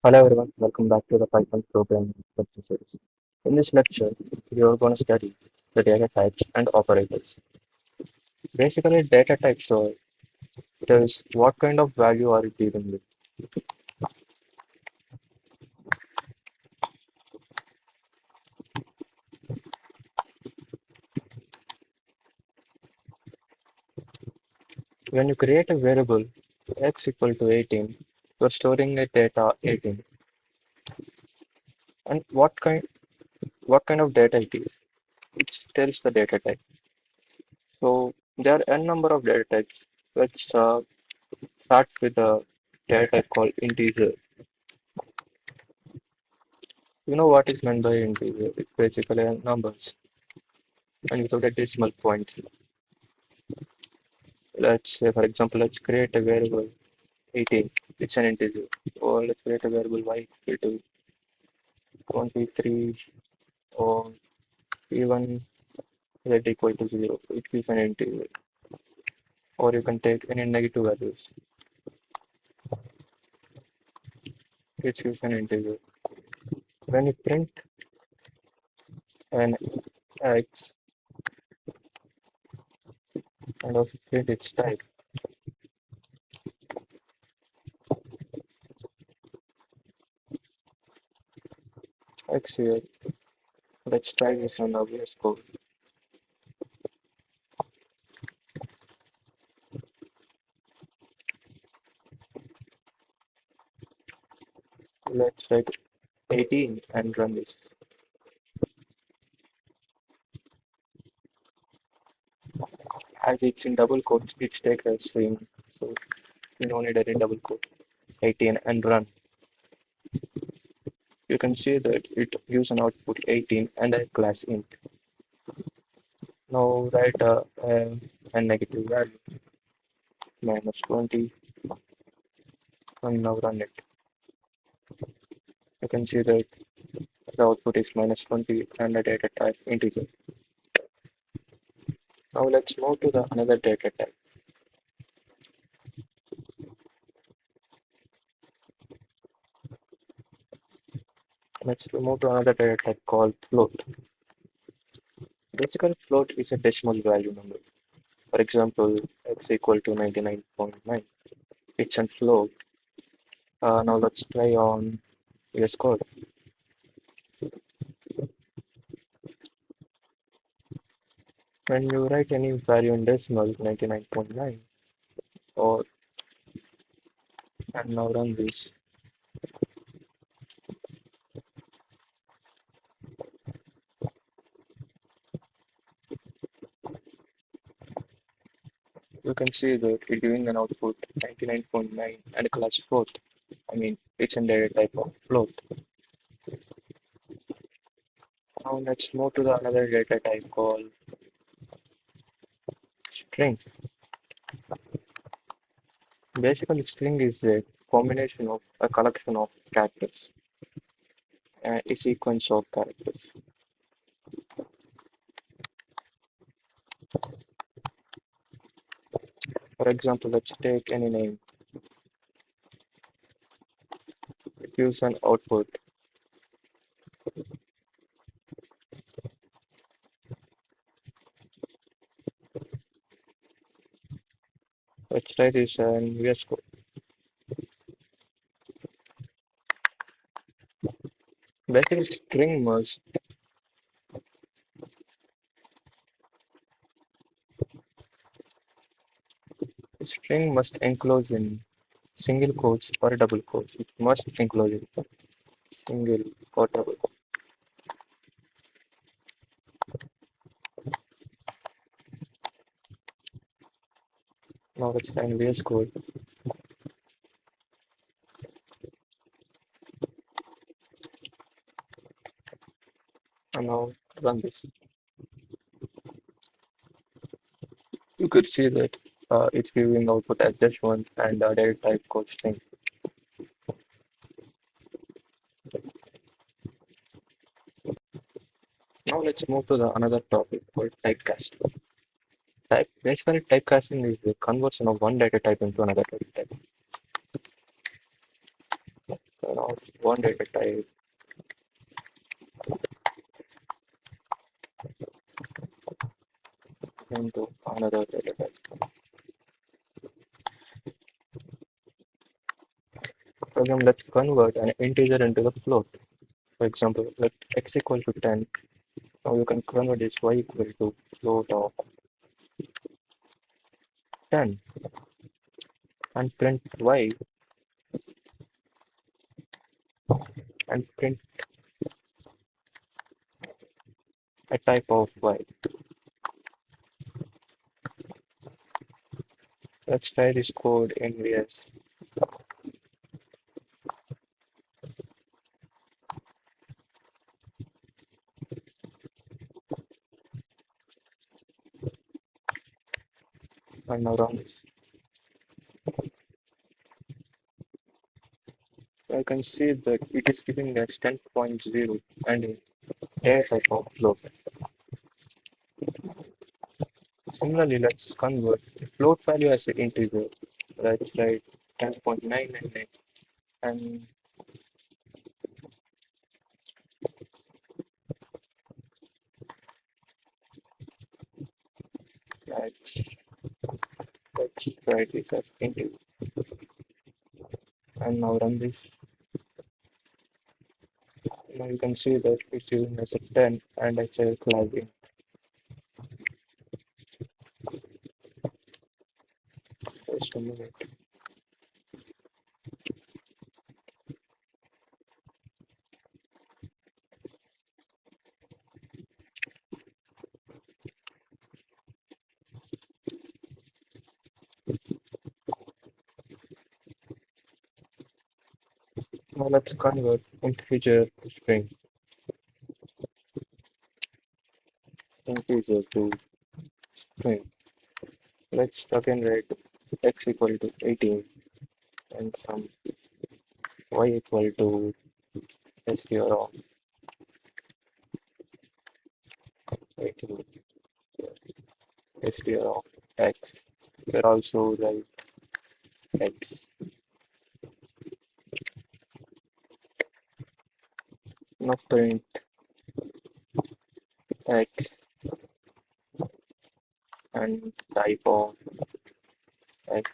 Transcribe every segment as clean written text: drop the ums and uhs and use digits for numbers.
Hello everyone, welcome back to the Python programming lecture series. In this lecture, we are going to study the data types and operators. Basically, data types tells what kind of value are you dealing with. When you create a variable x equal to 18, you're storing a data 18. And what kind of data it is? It tells the data type. So there are n number of data types. Let's start with a data type called integer. You know what is meant by integer? It's basically numbers and without a decimal point. Let's say, for example, let's create a variable 18. It's an integer. Or let's create a variable y equal to 23 or even z equal to 0. It gives an integer. Or you can take any negative values. It gives an integer. When you print an x and also print its type, x here, let's try this on our VS Code. Let's write 18 and run this. As it's in double quotes, it's take a string. So you don't need any double quote. 18 and run. You can see that it gives an output 18 and a class int. Now write a negative value minus 20 and now run it. You can see that the output is minus 20 and the data type integer. Now let's move to the another data type. Let's move to another data type called float. Basically, float is a decimal value number. For example, x equal to 99.9. It's a float. Now let's try on VS Code. When you write any value in decimal 99.9 or and now run this, you can see that it's giving an output 99.9 and a class float. I mean, it's in data type of float. Now let's move to the another data type called string. Basically, string is a combination of a collection of characters, a sequence of characters. For example, let's take any name. It gives an output. Let's try this in VS Code. Basically, string must enclose in single quotes or double quotes. It must enclose in single or double. Now let's find VS Code and now run this. You could see that it's giving output as just one and data type code string. Now let's move to the another topic called typecasting. Basically, typecasting is the conversion of one data type into another data type. So now one data type into another data type. For example, let's convert an integer into the float. For example, let x equal to 10. Now you can convert this y equal to float of 10 and print y and print a type of y. Let's try this code in VS. And now run this. I can see that it is giving us 10.0 and a data type of float. Similarly, let's convert the float value as an integer. Let's write 10.999 and let's, let's write this as integer. And now run this. Now you can see that it's giving us a 10 and I say flag in. Just a minute. Now let's convert integer to string. Integer to string. Let's again write x equal to 18 and some y equal to str of 18 str of x. We're also write x. Now print x and type of x.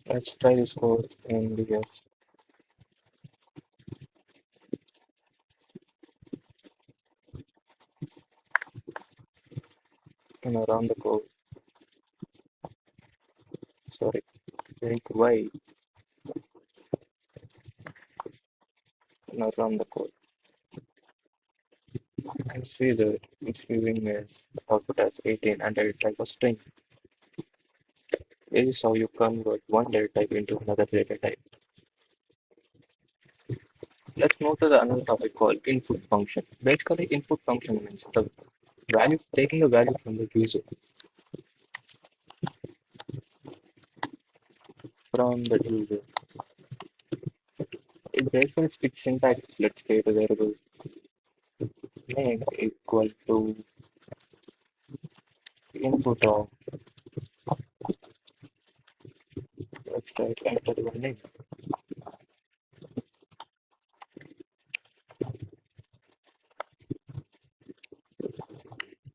Let's try this code in the and run the code. Sorry, print y and run the code. And see that it's giving us output as 18 and a type of string. This is how you convert one data type into another data type. Let's move to the another topic called input function. Basically, input function means the value taking the value from the user. From the user. It basically its syntax. Let's create a variable name equal to input of let's try to enter the name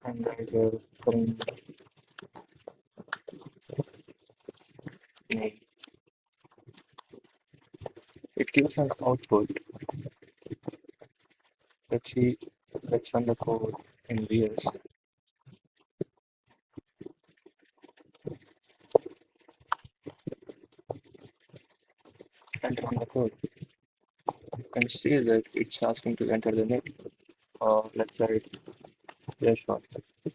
and write a print name. It gives an output. Let's see. Let's run the code in VS and run the code. You can see that it's asking to enter the name. Let's write this one.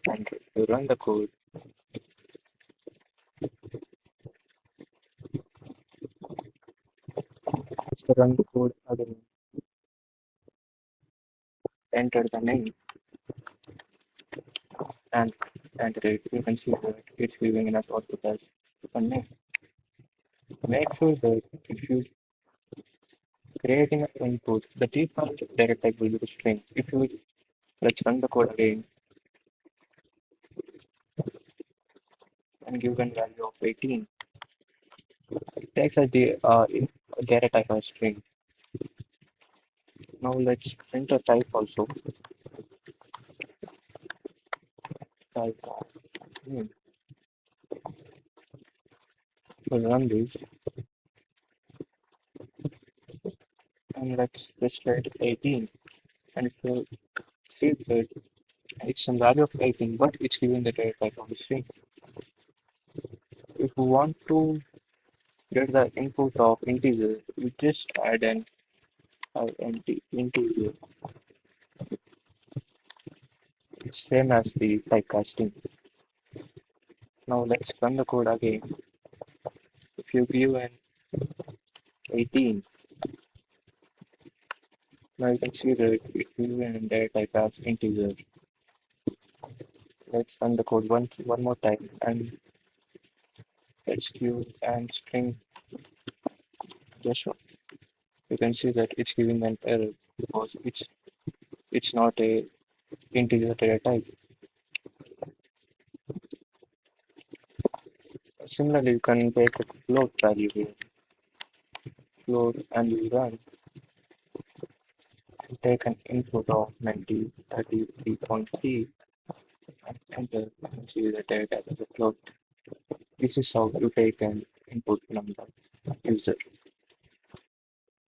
And to run the code, let's run the code again. Enter the name and enter it. You can see that it's giving us output as a name. Make sure that if you creating an input, the default data type will be the string. If you let's run the code again, and given value of 18. It takes as the data type as string. Now let's enter type also. Type of name. We'll run this and let's write 18. And it will see that it's some value of 18, but it's given the data type of the string. If we want to get the input of integer, we just add an int integer. It's same as the typecasting. Now let's run the code again. If you give an 18, now you can see that it given data type as integer. Let's run the code one more time and let's give and string just one. You can see that it's giving an error because it's not a integer data type. Similarly, you can take a float value here, float, and you run and take an input of 9033.3 and enter and see the data as a float. This is how you take an input number user.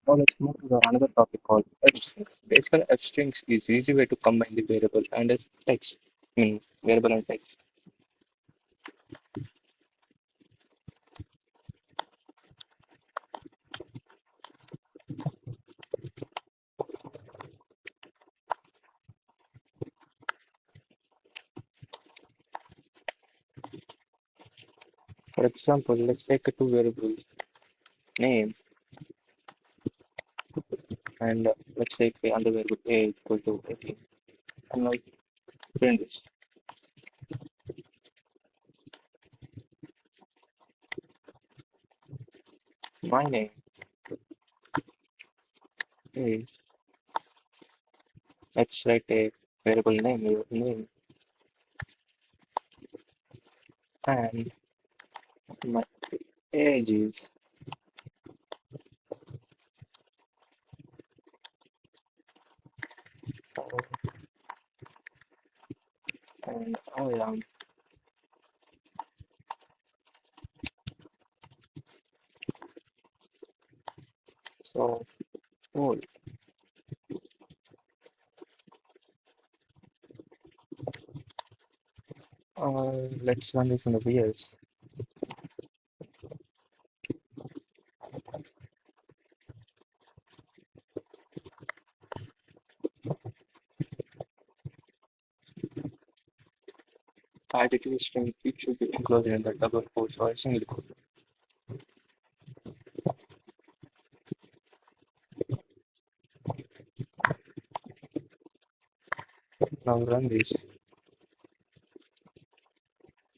Now let's move to the another topic called f strings. Basically, f strings is easy way to combine the variable and as text. Variable and text. For example, let's take a two variables name and let's take the other variable a equal to 18. And now print this. My name is, let's write a variable name, your name, and my age is, and I am so old. Let's run this in the VS. Identity string, it should be enclosed in the double quotes or a single quote. Now run this.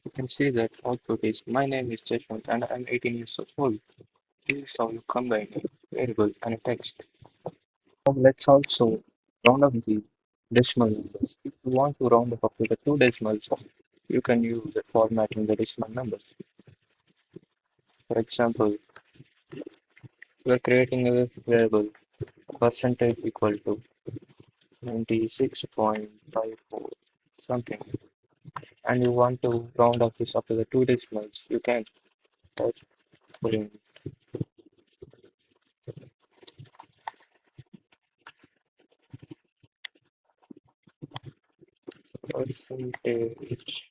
You can see that output is my name is Jeshwant and I'm 18 years old. This is how you combine a variable and a text. Now let's also round up the decimal numbers. If you want to round up to the two decimals, you can use the formatting the decimal numbers. For example, we are creating a variable percentage equal to 96.54 something, and you want to round up this up to the two decimals, you can type putting percentage,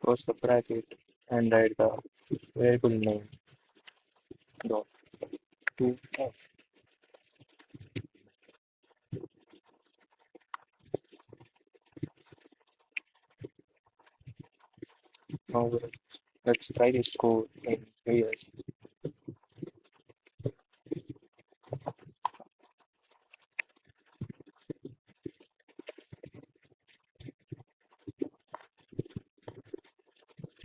close the bracket, and write the variable name dot to f. Now let's try this code in VS.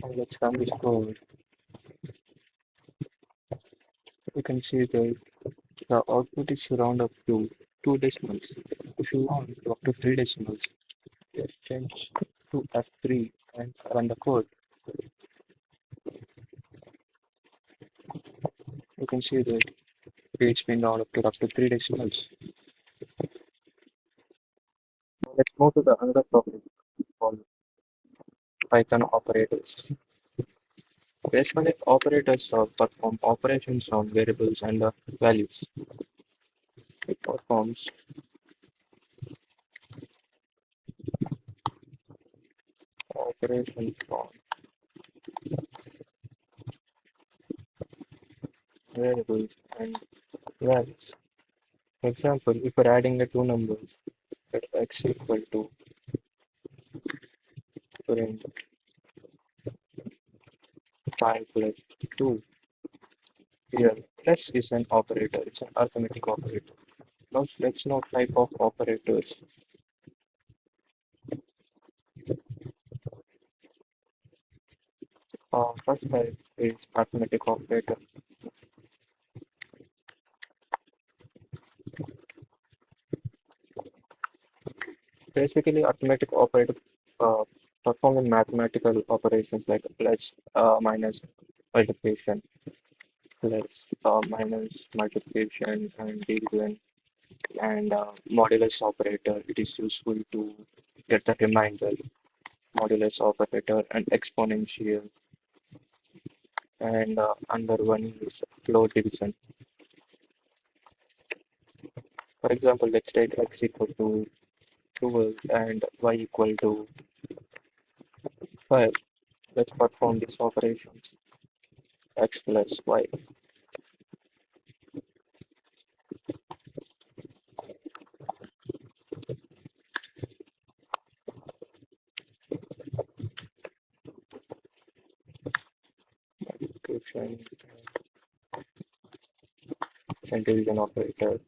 And let's run this code. You can see that the output is round up to two decimals. If you want to up to three decimals, just change. to F3 and run the code, you can see that page being developed up to 3 decimals. Let's move to the another topic called Python operators. Basically, operators perform operations on variables and values. It performs operations on variables and values. For example, if we're adding the two numbers, let x equal to print 5 plus 2. Here, plus is an operator, it's an arithmetic operator. Now let's know type of operators. First type is arithmetic operator. Basically, arithmetic operator uh, perform in mathematical operations like plus, minus, multiplication, plus, minus, multiplication, and division, and modulus operator. It is useful to get the remainder, modulus operator, and exponential. And under one is floor division. For example, let's take x equal to 12 and y equal to 5. Let's perform these operations. X plus y. Multiplication and division operator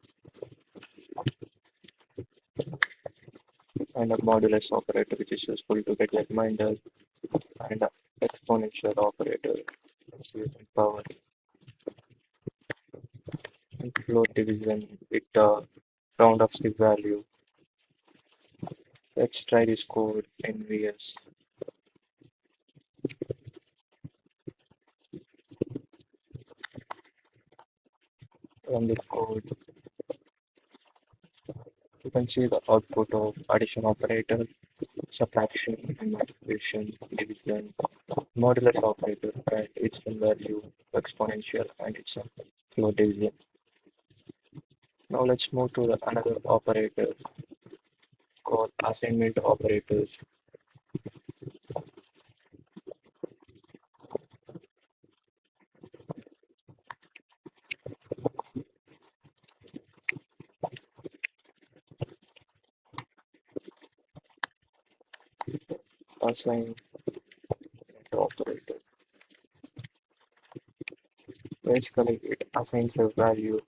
and a modulus operator, which is useful to get the remainder, and a exponential operator, which is using power, and floor division, it round ups the value. Let's try this code in VS. Run this code. You can see the output of addition operator, subtraction, and multiplication, division, modulus operator, and its value, exponential, and its floor division. Now let's move to the another operator called assignment operators. Assignment operator. Basically, it assigns a value,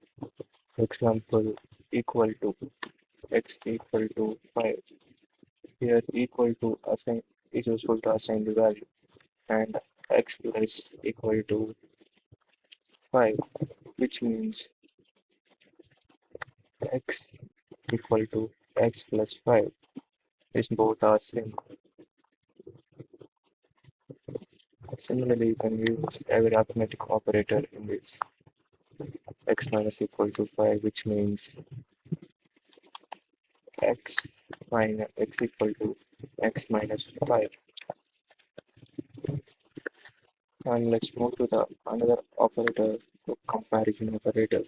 for example, equal to x equal to 5. Here, equal to assign is useful to assign the value, and x plus equal to 5, which means x equal to x plus 5 is both are same. Similarly, you can use every arithmetic operator in this x minus equal to 5, which means x minus x equal to x minus 5. And let's move to the another operator, the comparison operator.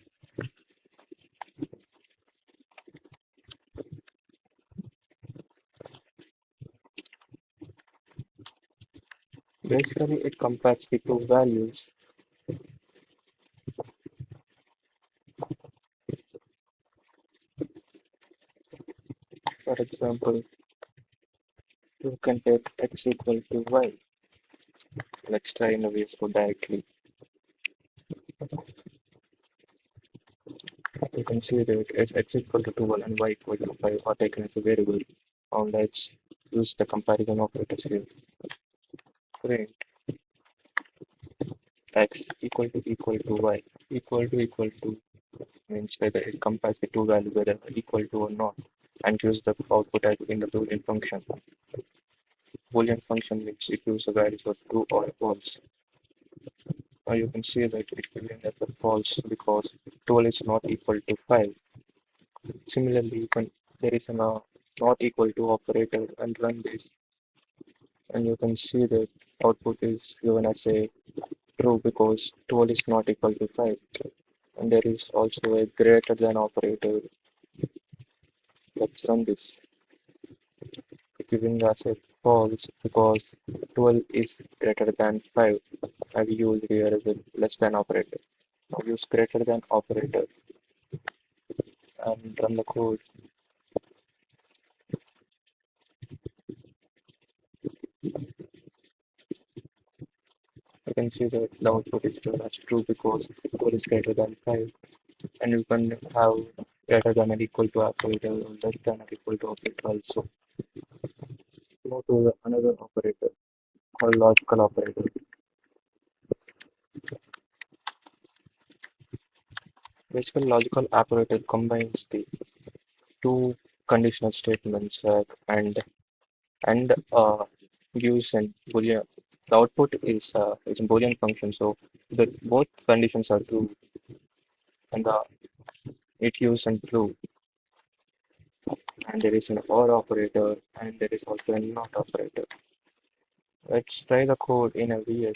Basically, it compares the two values. For example, you can take x equal to y. Let's try in a way so directly. You can see that as x equal to 12 and y equal to 5 are taken as a variable. Now let's use the comparison operators here. Print x equal to y. Equal to means whether it compares the two values whether equal to or not, and gives the output as in the Boolean function. Boolean function means it gives a value for true or false. You can see that it will end as a false because 12 is not equal to 5. Similarly, there is a not equal to operator and run this, and you can see that output is given as a true because 12 is not equal to 5. And there is also a greater than operator. Let's run this, giving us a false because 12 is greater than 5. I've used here as a less than operator. Now use greater than operator and run the code. You can see that the output is still as true because 12 is greater than 5. And you can have greater than or equal to operator or less than or equal to operator also. Go to another operator called logical operator. Basically, logical operator combines the two conditional statements and gives an boolean. The output is a boolean function, so the both conditions are true, and it gives an true. And there is an or operator, and there is also a not operator. Let's try the code in a VS.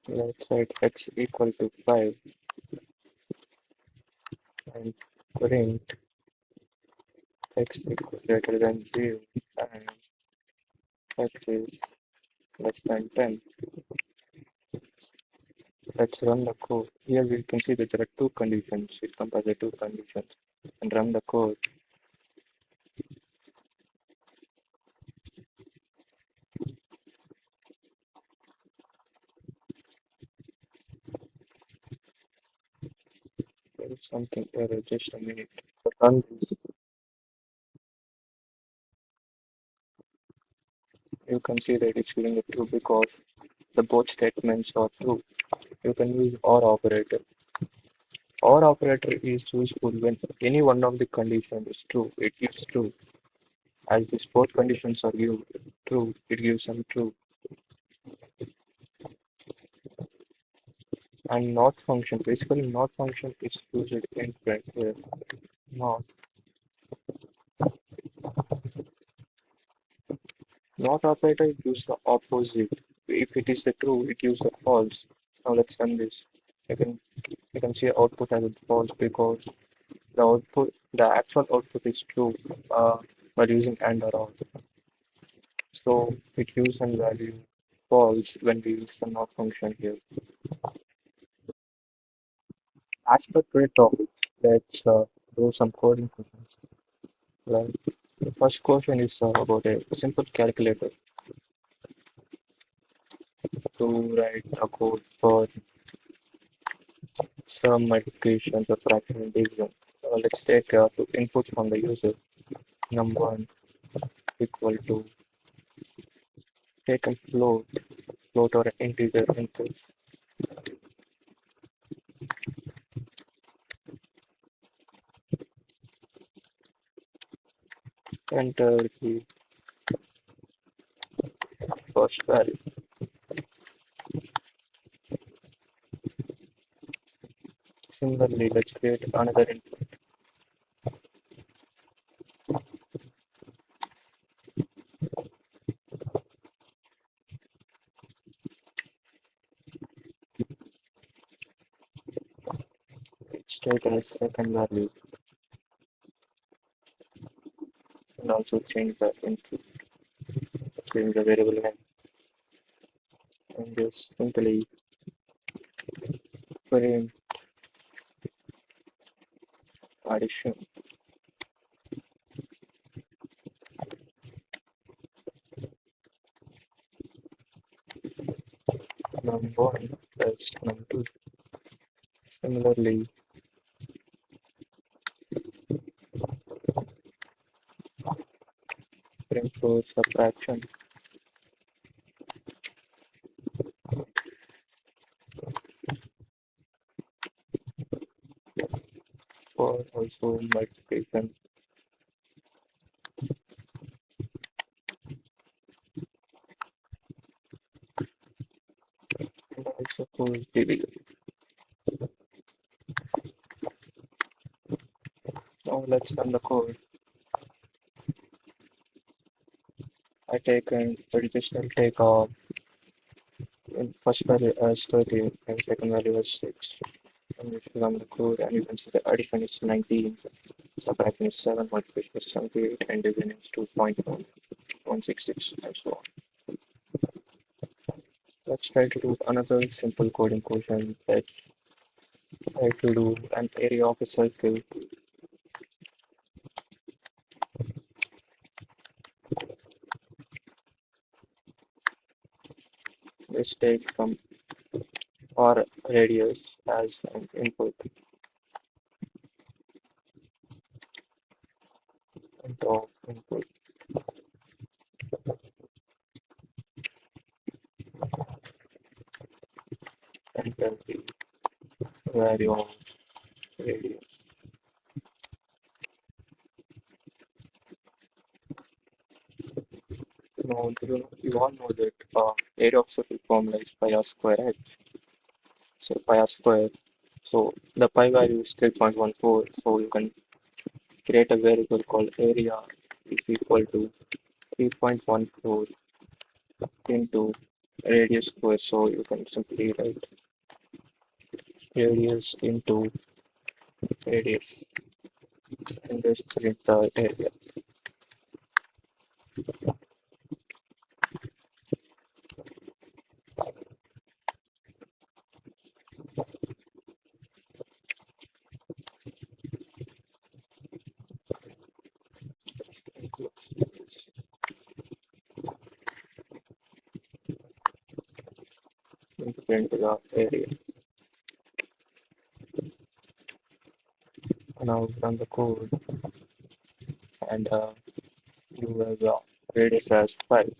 Let's write x equal to 5 and print x equal greater than 0 and x is less than 10. Let's run the code. Here we can see that there are two conditions. It compares the two conditions and run the code. There is something error, just a minute. Run this. You can see that it's giving it true because the both statements are true. You can use or operator. Or operator is useful when any one of the conditions is true. It gives true. As these both conditions are used true, it gives them true. And not function, basically not function is used in print here. Not, not operator gives the opposite. If it is the true, it gives the false. Now let's run this. You can you can see output as it false because the actual output is true by using and or or. So it gives an value false when we use the not function here. As per today's topic, let's do some coding questions. Like the first question is about a simple calculator to write a code for some multiplication, subtraction, and division. Let's take two inputs from the user. Number one equal to take a float or an integer input. Enter the first value. Similarly, let's create another input. Let's take a second value and also change the input, change the variable name, and just simply print addition. Number one plus number two. Similarly, print for subtraction. for also multiplication and also for division. Now let's run the code. I take an additional take of in first value as 30 and second value as 6. And if you run the code and you can see the addition is 19, subtraction is 7, multiplication is 78, and division is 2.166 and so on. Let's try to do another simple coding question. Let's try to do an area of a circle. Let's take some or radius as an input and top input and then the value of radius. Now, you all know that area of circle formula is pi r square h. So pi r square. So the pi value is 3.14. So you can create a variable called area is equal to 3.14 into radius square. So you can simply write radius into radius and just print the area. And print the area. Now run the code and you have the radius as 5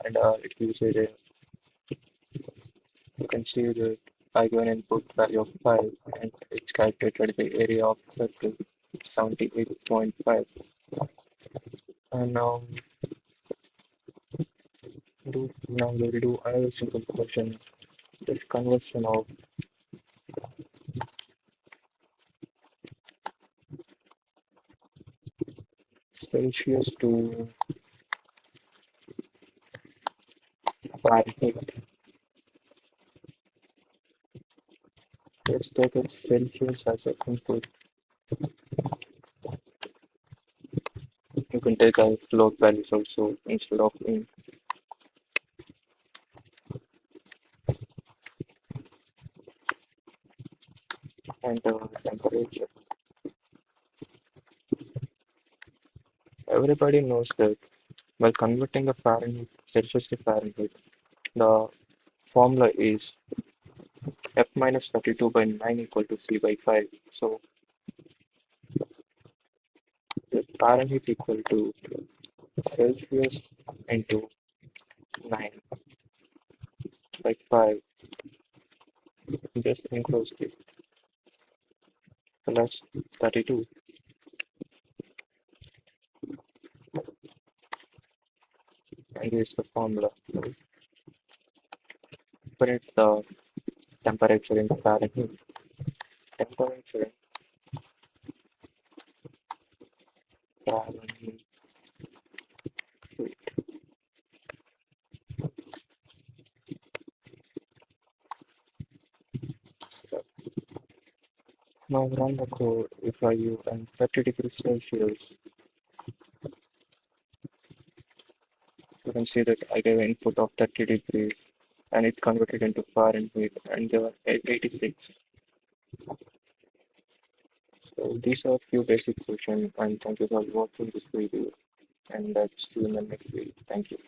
and it gives you the you can see that I give an input value of 5 and it's calculated the area of the circle 78.5 and now we'll do another simple question this conversion of Celsius to Fahrenheit. Let's take a Celsius as a input. You can take a float values also instead of in and temperature. Everybody knows that while converting a Fahrenheit Celsius to Fahrenheit, the formula is F minus 32 by 9 equal to C by 5. So the Fahrenheit equal to Celsius into 9 by 5 just enclose it plus 32 and here's the formula. Put the temperature in Fahrenheit. Temperature in Fahrenheit. Now run the code if I use and 30 degrees Celsius. You can see that I gave an input of 30 degrees and it converted into Fahrenheit and there were 86. So these are a few basic questions and thank you for watching this video and let's see you in the next video. Thank you.